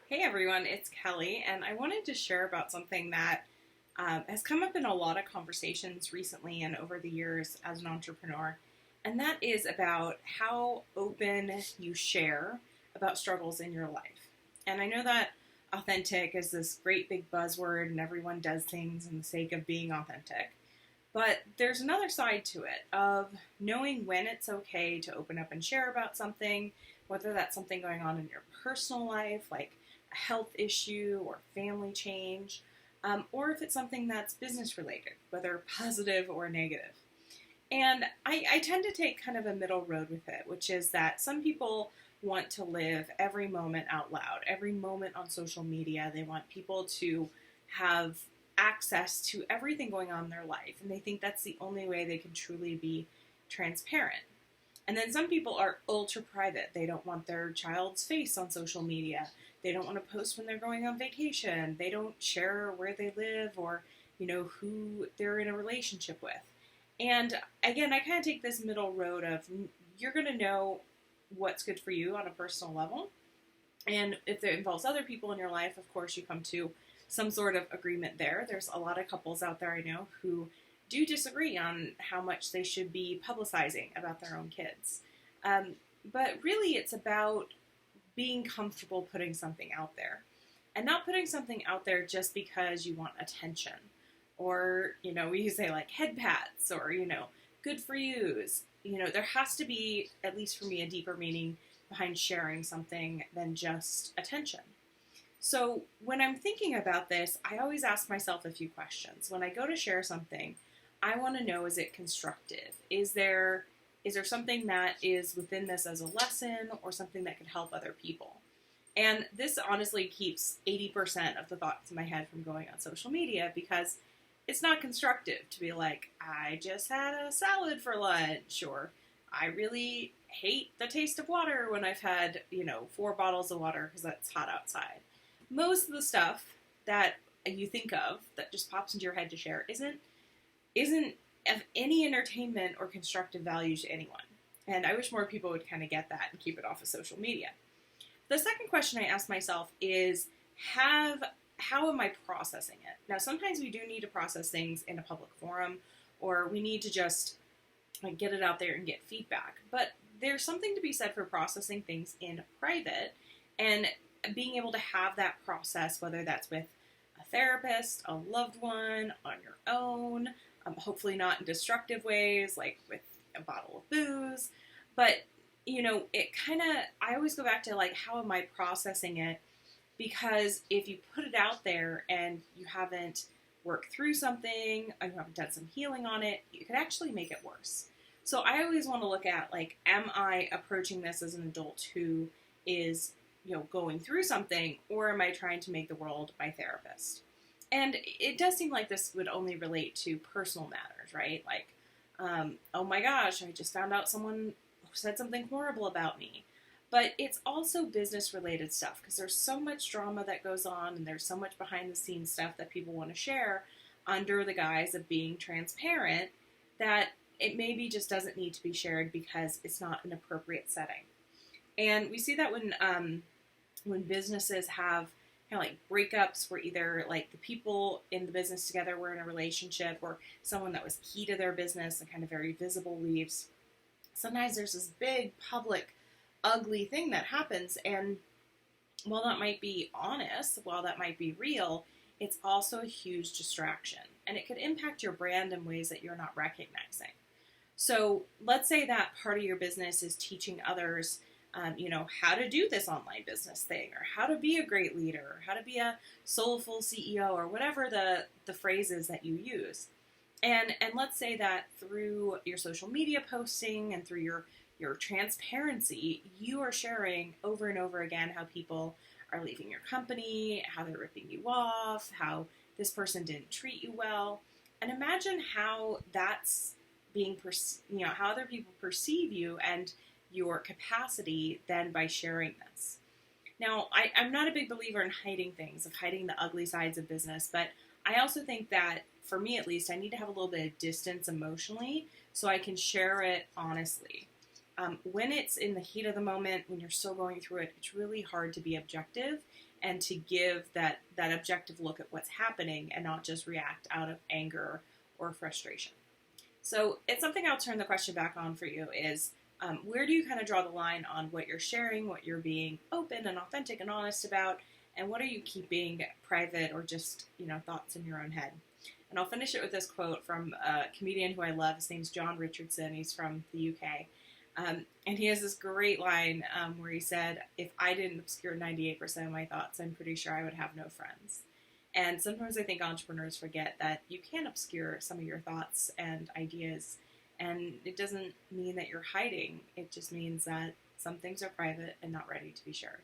Hey everyone, it's Kelly, and I wanted to share about something that has come up in a lot of conversations recently and over the years as an entrepreneur, and that is about how open you share about struggles in your life. And I know that authentic is this great big buzzword, and everyone does things in the sake of being authentic. But there's another side to it of knowing when it's okay to open up and share about something, whether that's something going on in your personal life, like a health issue or family change, or if it's something that's business related, whether positive or negative. And I tend to take kind of a middle road with it, which is that some people want to live every moment out loud, every moment on social media. They want people to have access to everything going on in their life, and they think that's the only way they can truly be transparent. And then some people are ultra private. They don't want their child's face on social media. They don't want to post when they're going on vacation. They don't share where they live or, who they're in a relationship with. And again, I kind of take this middle road of you're going to know what's good for you on a personal level. And if it involves other people in your life, of course, you come to some sort of agreement there. There's a lot of couples out there I know who do disagree on how much they should be publicizing about their own kids. But really, it's about being comfortable putting something out there and not putting something out there just because you want attention or, we say like head pats or, good for yous. There has to be, at least for me, a deeper meaning behind sharing something than just attention. So when I'm thinking about this, I always ask myself a few questions. When I go to share something, I want to know, is it constructive? Is there something that is within this as a lesson or something that could help other people? And this honestly keeps 80% of the thoughts in my head from going on social media because it's not constructive to be like, I just had a salad for lunch, or I really hate the taste of water when I've had, 4 bottles of water because it's hot outside. Most of the stuff that you think of that just pops into your head to share isn't of any entertainment or constructive value to anyone. And I wish more people would kind of get that and keep it off of social media. The second question I ask myself is how am I processing it? Now, sometimes we do need to process things in a public forum, or we need to just get it out there and get feedback. But there's something to be said for processing things in private and being able to have that process, whether that's with a therapist, a loved one, on your own, hopefully not in destructive ways, like with a bottle of booze. But, I always go back to like, how am I processing it? Because if you put it out there and you haven't worked through something, and you haven't done some healing on it, you could actually make it worse. So I always want to look at like, am I approaching this as an adult who is, going through something, or am I trying to make the world my therapist? And it does seem like this would only relate to personal matters, right? Like, oh my gosh, I just found out someone said something horrible about me. But it's also business related stuff because there's so much drama that goes on and there's so much behind the scenes stuff that people want to share under the guise of being transparent that it maybe just doesn't need to be shared because it's not an appropriate setting. And we see that when businesses have kind of like breakups where either like the people in the business together were in a relationship or someone that was key to their business and kind of very visible leaves. Sometimes there's this big public ugly thing that happens, and while that might be honest, while that might be real, it's also a huge distraction and it could impact your brand in ways that you're not recognizing. So let's say that part of your business is teaching others how to do this online business thing, or how to be a great leader, or how to be a soulful CEO, or whatever the phrase is that you use. And let's say that through your social media posting and through your transparency, you are sharing over and over again how people are leaving your company, how they're ripping you off, how this person didn't treat you well. And imagine how that's how other people perceive you and your capacity then by sharing this. Now, I'm not a big believer in hiding things, of hiding the ugly sides of business, but I also think that, for me at least, I need to have a little bit of distance emotionally so I can share it honestly. When it's in the heat of the moment, when you're still going through it, it's really hard to be objective and to give that objective look at what's happening and not just react out of anger or frustration. So it's something I'll turn the question back on for you is, where do you kind of draw the line on what you're sharing, what you're being open and authentic and honest about, and what are you keeping private or just, thoughts in your own head? And I'll finish it with this quote from a comedian who I love. His name's John Richardson. He's from the UK. And he has this great line where he said, if I didn't obscure 98% of my thoughts, I'm pretty sure I would have no friends. And sometimes I think entrepreneurs forget that you can obscure some of your thoughts and ideas, and it doesn't mean that you're hiding. It just means that some things are private and not ready to be shared.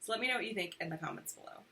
So let me know what you think in the comments below.